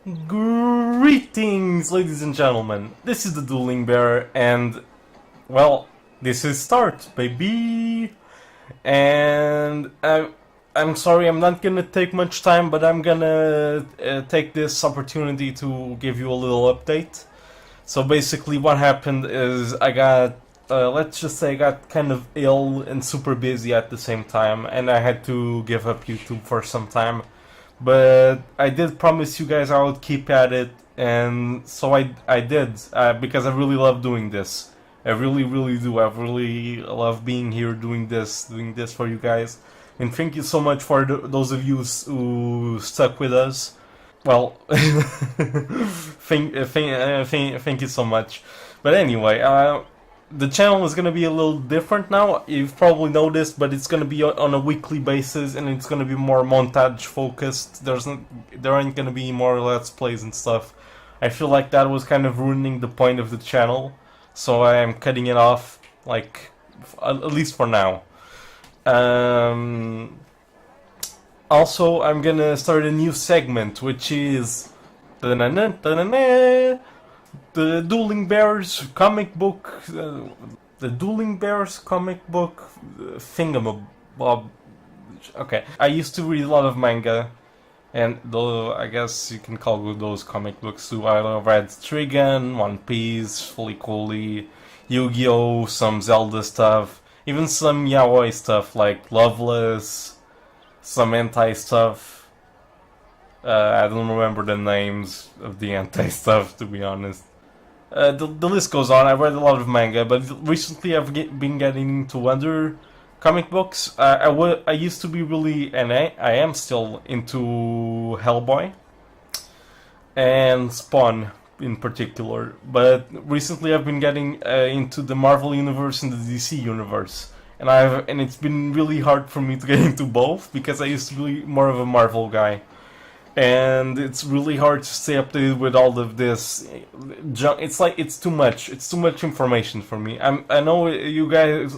Greetings, ladies and gentlemen. This is the Dueling Bear, and well, this is start, baby. And I'm sorry, I'm not gonna take much time, but I'm gonna take this opportunity to give you a little update. So basically, what happened is I got, let's just say, I got kind of ill and super busy at the same time, and I had to give up YouTube for some time. But I did promise you guys I would keep at it, and so I did, because I really love doing this. I really do. I really love being here doing this for you guys. And thank you so much for those of you who stuck with us. Well, thank you so much. But anyway, the channel is gonna be a little different now. You've probably noticed, but it's gonna be on a weekly basis, and it's gonna be more montage focused. There aren't gonna be more let's plays and stuff. I feel like that was kind of ruining the point of the channel, so I am cutting it off, like at least for now. Also, I'm gonna start a new segment, which is the Dueling Bears comic book, the Dueling Bears comic book thingamabob. Okay, I used to read a lot of manga, and though I guess you can call those comic books too. I read Trigun, One Piece, Fully Cooley, Yu-Gi-Oh, some Zelda stuff, even some yaoi stuff like Loveless, some hentai stuff. I don't remember the names of the hentai stuff, to be honest. The list goes on. I read a lot of manga, but recently I've been getting into other comic books. I used to be really, and I am still, into Hellboy and Spawn in particular. But recently I've been getting into the Marvel universe and the DC universe. And it's been really hard for me to get into both because I used to be more of a Marvel guy, and it's really hard to stay updated with all of this junk. It's like it's too much information for me. I know you guys,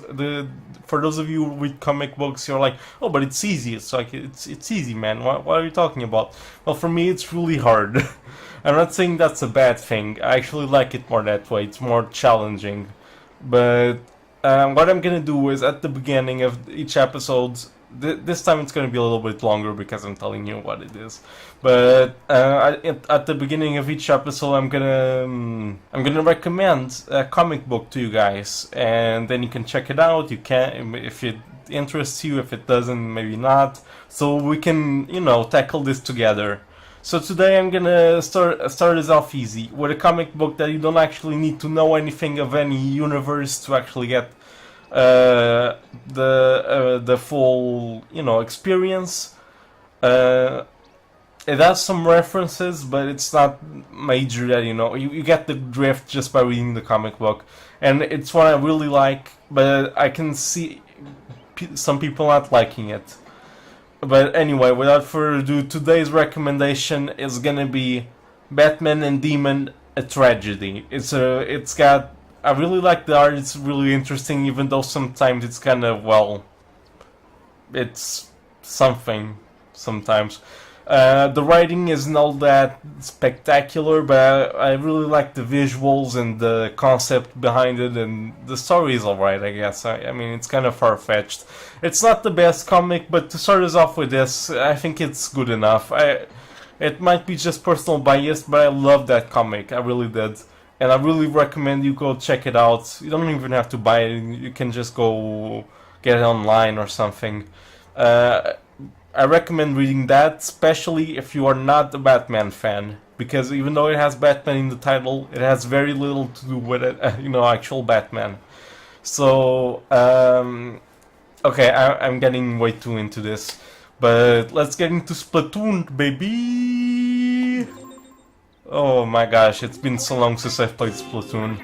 for those of you with comic books, you're like, oh, but it's easy. It's like it's easy, man. What are you talking about? Well, for me it's really hard. I'm not saying that's a bad thing. I actually like it more that way. It's more challenging. But what I'm gonna do is at the beginning of each episode, this time it's gonna be a little bit longer because I'm telling you what it is. But at the beginning of each episode, I'm gonna recommend a comic book to you guys, and then you can check it out. You can, if it interests you. If it doesn't, maybe not. So we can, tackle this together. So today I'm gonna start us off easy with a comic book that you don't actually need to know anything of any universe to actually get the full experience. It has some references, but it's not major that you get the drift just by reading the comic book, and it's what I really like. But I can see some people not liking it. But anyway, without further ado, today's recommendation is gonna be Batman and Demon: A Tragedy. It's got. I really like the art. It's really interesting, even though sometimes it's kind of, well, it's something sometimes. The writing isn't all that spectacular, but I really like the visuals and the concept behind it, and the story is alright, I guess. I mean, it's kind of far-fetched. It's not the best comic, but to start us off with this, I think it's good enough. It might be just personal bias, but I love that comic. I really did. And I really recommend you go check it out. You don't even have to buy it. You can just go get it online or something. I recommend reading that, especially if you are not a Batman fan, because even though it has Batman in the title, it has very little to do with it, actual Batman. So, okay, I'm getting way too into this, but let's get into Splatoon, baby! Oh my gosh, it's been so long since I've played Splatoon.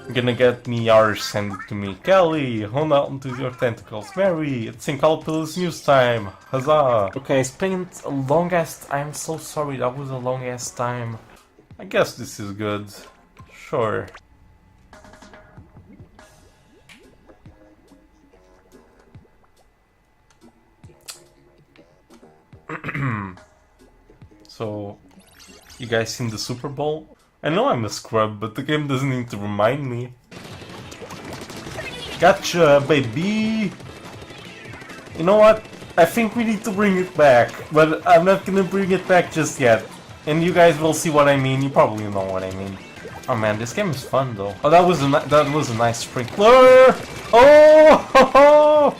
I'm gonna get me ours sent to me. Kelly, hold on to your tentacles. Mary, it's Syncalpulus news time. Huzzah! Okay, I spent a long ass. I'm so sorry, that was a long ass time. I guess this is good. Sure. So You guys seen the Super Bowl? I know I'm a scrub, but the game doesn't need to remind me. Gotcha, baby! You know what? I think we need to bring it back, but I'm not gonna bring it back just yet. And you guys will see what I mean. You probably know what I mean. Oh man, this game is fun though. Oh, that was a nice sprinkler. Oh,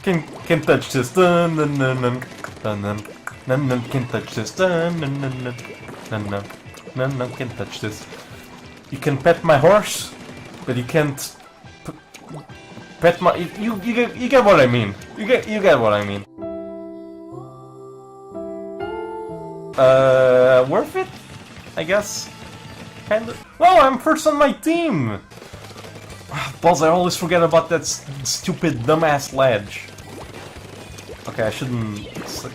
can touch this. Dun dun dun dun dun dun dun dun. Can touch this. Dun dun dun dun dun dun dun dun. Can touch this. You can pet my horse, but you can't pet my. You get what I mean. You get what I mean. Worth it, I guess. Kinda. Oh, I'm first on my team! Balls, I always forget about that stupid dumbass ledge. Okay, I shouldn't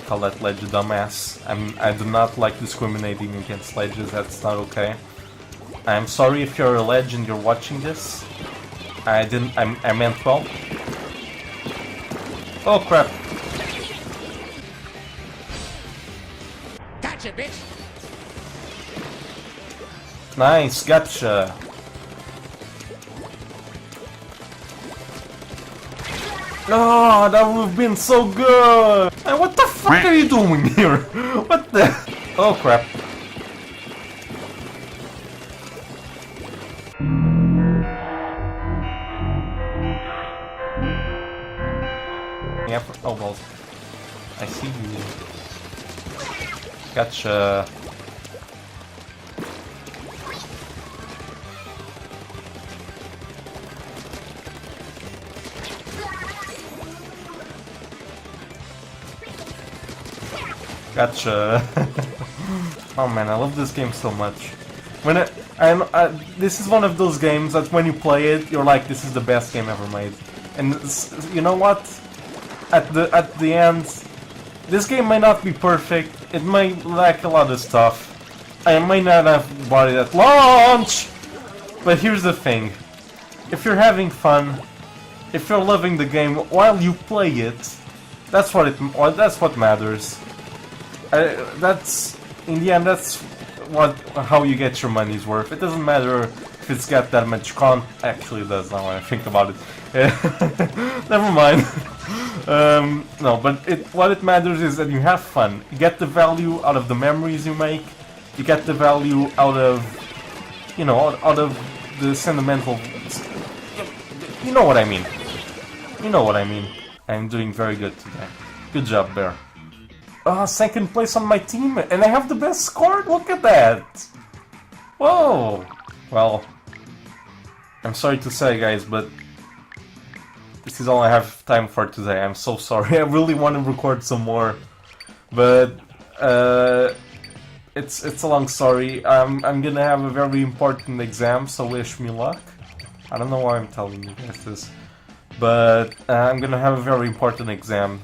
call that ledge a dumbass. I do not like discriminating against ledges, that's not okay. I'm sorry if you're a ledge and you're watching this. I meant well. Oh crap. Gotcha, bitch! Nice, gotcha. Oh, that would have been so good! And what the fuck are you doing here? What the? Oh crap. Yeah, oh well. I see you. Gotcha. Gotcha. Oh man, I love this game so much. When this is one of those games that when you play it, you're like, this is the best game ever made. And you know what? At the end, this game may not be perfect. It might lack a lot of stuff. I might not have bought it at launch. But here's the thing: if you're having fun, if you're loving the game while you play it, that's what matters. That's in the end. That's how you get your money's worth. It doesn't matter if it's got that much Actually, it does now when I think about it. Never mind. No, but what it matters is that you have fun. You get the value out of the memories you make. You get the value out of, out of the sentimental. You know what I mean. You know what I mean. I'm doing very good today. Good job, Bear. Second place on my team, and I have the best score? Look at that! Whoa! Well, I'm sorry to say, guys, but this is all I have time for today. I'm so sorry. I really want to record some more, but it's a long story. I'm gonna have a very important exam, so wish me luck. I don't know why I'm telling you guys this, but I'm gonna have a very important exam,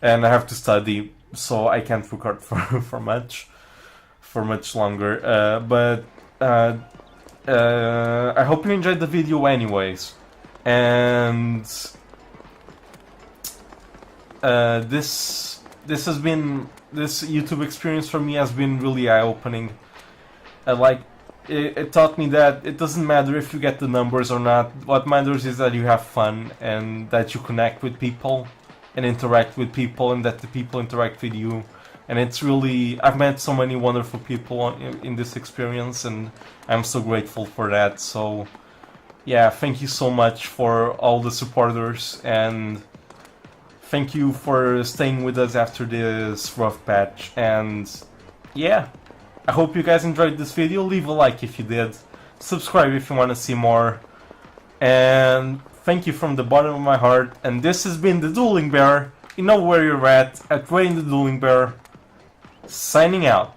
and I have to study. So I can't record for much longer. But I hope you enjoyed the video anyways. And this YouTube experience for me has been really eye-opening. It taught me that it doesn't matter if you get the numbers or not. What matters is that you have fun and that you connect with people and interact with people, and that the people interact with you. And it's really, I've met so many wonderful people in this experience, and I'm so grateful for that. So yeah, thank you so much for all the supporters, and thank you for staying with us after this rough patch. And yeah, I hope you guys enjoyed this video. Leave a like if you did, subscribe if you want to see more, and thank you from the bottom of my heart. And this has been the Dueling Bear. You know where you're at Ray the Dueling Bear, signing out.